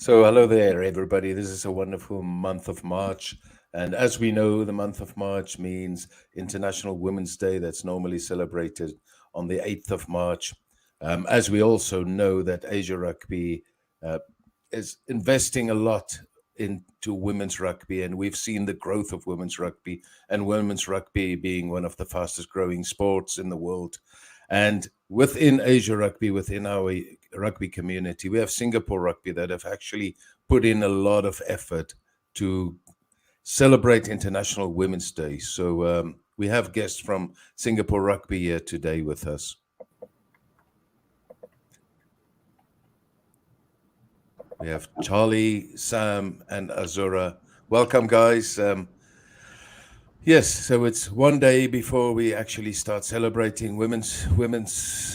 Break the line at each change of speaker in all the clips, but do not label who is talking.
So, hello there, everybody. This is a wonderful month of March. And as we know, the month of March means International Women's Day, that's normally celebrated on the 8th of March. As we also know, that Asia Rugby uh, is investing a lot into women's rugby, and we've seen the growth of women's rugby, and women's rugby being one of the fastest growing sports in the world. And within Asia Rugby, within our rugby community, we have Singapore Rugby that have actually put in a lot of effort to celebrate International Women's Day. So we have guests from Singapore Rugby here today with us. We have Charlie, Sam, and Azura. Welcome, guys. Yes, so it's one day before we actually start celebrating Women's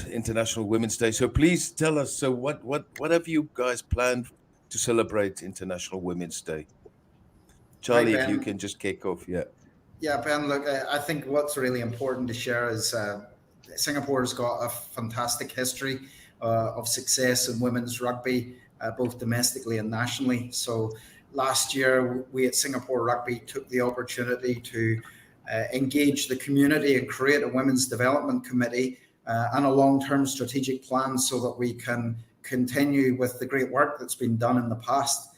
International Women's Day. So please tell us. So what have you guys planned to celebrate International Women's Day?
Hi,
Charlie, if you
Ben.
can just kick off, yeah.
Yeah, Ben, look, I think what's really important to share is Singapore's got a fantastic history of success in women's rugby, both domestically and nationally. So last year, we at Singapore Rugby took the opportunity to engage the community and create a women's development committee and a long-term strategic plan so that we can continue with the great work that's been done in the past.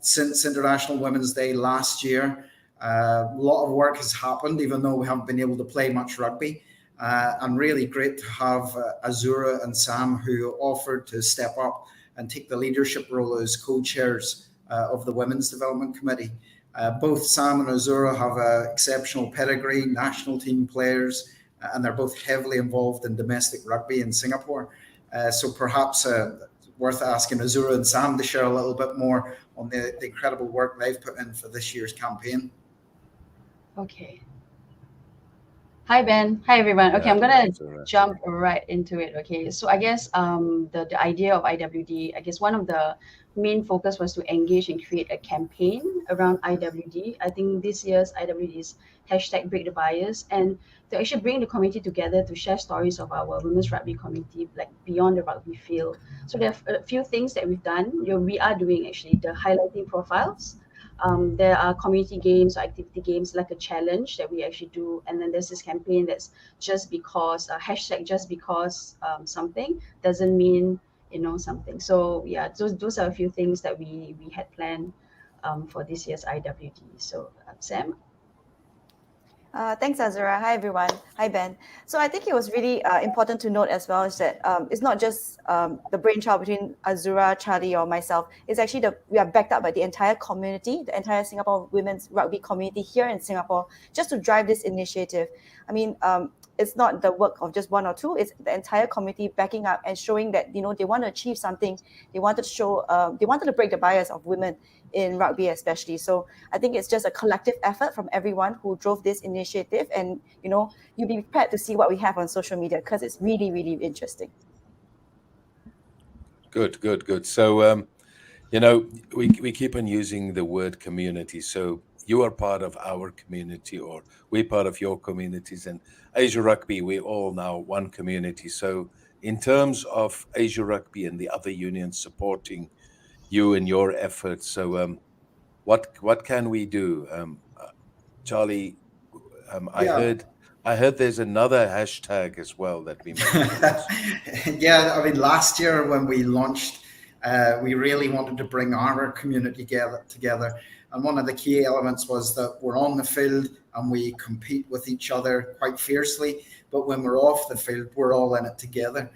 Since International Women's Day last year, a lot of work has happened, even though we haven't been able to play much rugby. And really great to have Azura and Sam, who offered to step up and take the leadership role as co-chairs of the Women's Development Committee. Both Sam and Azura have an exceptional pedigree, national team players, and they're both heavily involved in domestic rugby in Singapore. So perhaps worth asking Azura and Sam to share a little bit more on the incredible work they've put in for this year's campaign.
Okay. Hi, Ben. Hi, everyone. Okay, I'm gonna jump right into it. Okay, so I guess the idea of IWD, I guess one of the main focus was to engage and create a campaign around IWD. I think this year's IWD is hashtag Break the Bias, and to actually bring the community together to share stories of our women's rugby community, like beyond the rugby field. So there are a few things that we've done. We are doing actually the highlighting profiles. There are community games or activity games like a challenge that we actually do, and then there's this campaign that's just because hashtag just because something doesn't mean something. So yeah, those are a few things that we had planned for this year's IWD. So Sam.
Thanks, Azura. Hi, everyone. Hi, Ben. So I think it was really important to note as well is that it's not just the brainchild between Azura, Charlie, or myself. It's actually we are backed up by the entire community, the entire Singapore women's rugby community here in Singapore, just to drive this initiative. I mean, it's not the work of just one or two. It's the entire community backing up and showing that they want to achieve something. They wanted to show. They wanted to break the bias of women in rugby, especially. So I think it's just a collective effort from everyone who drove this initiative, and you'll be prepared to see what we have on social media because it's really, really interesting.
Good. So we keep on using the word community. So you are part of our community, or we're part of your communities, and Asia Rugby, we're all now one community. So in terms of Asia Rugby and the other unions supporting you and your efforts, so what can we do? Charlie, I heard there's another hashtag as well that we might
Yeah, I mean, last year when we launched, we really wanted to bring our community together. And one of the key elements was that we're on the field and we compete with each other quite fiercely. But when we're off the field, we're all in it together.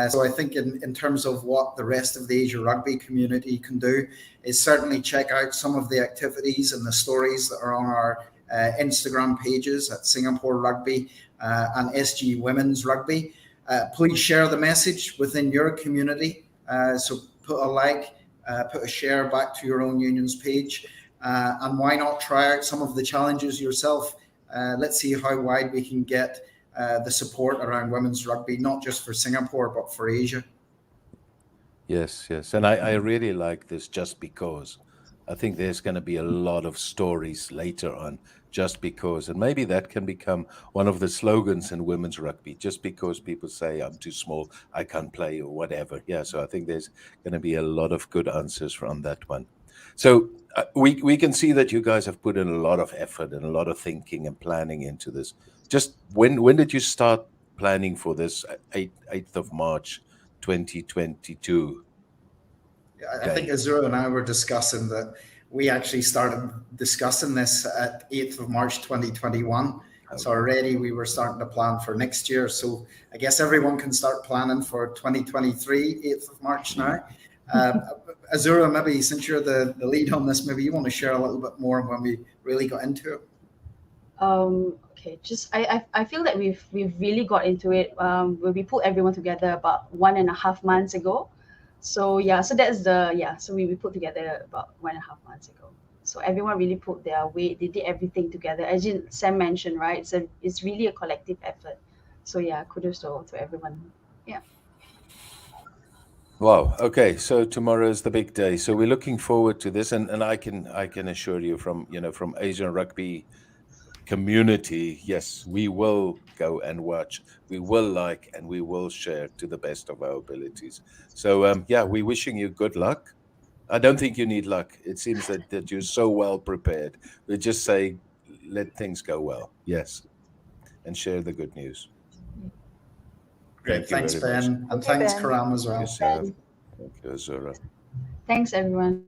So I think in terms of what the rest of the Asia Rugby community can do is certainly check out some of the activities and the stories that are on our Instagram pages at Singapore Rugby and SG Women's Rugby. Please share the message within your community. So put a like, put a share back to your own union's page. And why not try out some of the challenges yourself? Let's see how wide we can get the support around women's rugby, not just for Singapore, but for Asia.
Yes. And I really like this just because. I think there's going to be a lot of stories later on just because. And maybe that can become one of the slogans in women's rugby, just because people say I'm too small, I can't play, or whatever. Yeah, so I think there's going to be a lot of good answers from that one. So we can see that you guys have put in a lot of effort and a lot of thinking and planning into this. Just when did you start planning for this 8th of March 2022?
I think Azura and I were discussing that we actually started discussing this at 8th of March 2021. So already we were starting to plan for next year. So I guess everyone can start planning for 2023, 8th of March now. Azura, maybe since you're the lead on this, maybe you want to share a little bit more when we really got into it.
Okay, just I feel that we've really got into it when we pulled everyone together about 1.5 months ago. So yeah, so that's so we put together about 1.5 months ago. So everyone really put their weight, they did everything together. As Sam mentioned, right? So it's really a collective effort. So yeah, kudos to everyone. Yeah.
Wow. Okay. So tomorrow is the big day. So we're looking forward to this, and I can assure you from Asian rugby community, yes, we will go and watch, we will like, and we will share to the best of our abilities. So yeah, we're wishing you good luck. I don't think you need luck. It seems that you're so well prepared. We just say, let things go well. Yes. And share the good news.
Great. Thanks, Ben. And thanks, Karam, as well.
Thank you, Azura.
Thanks, everyone.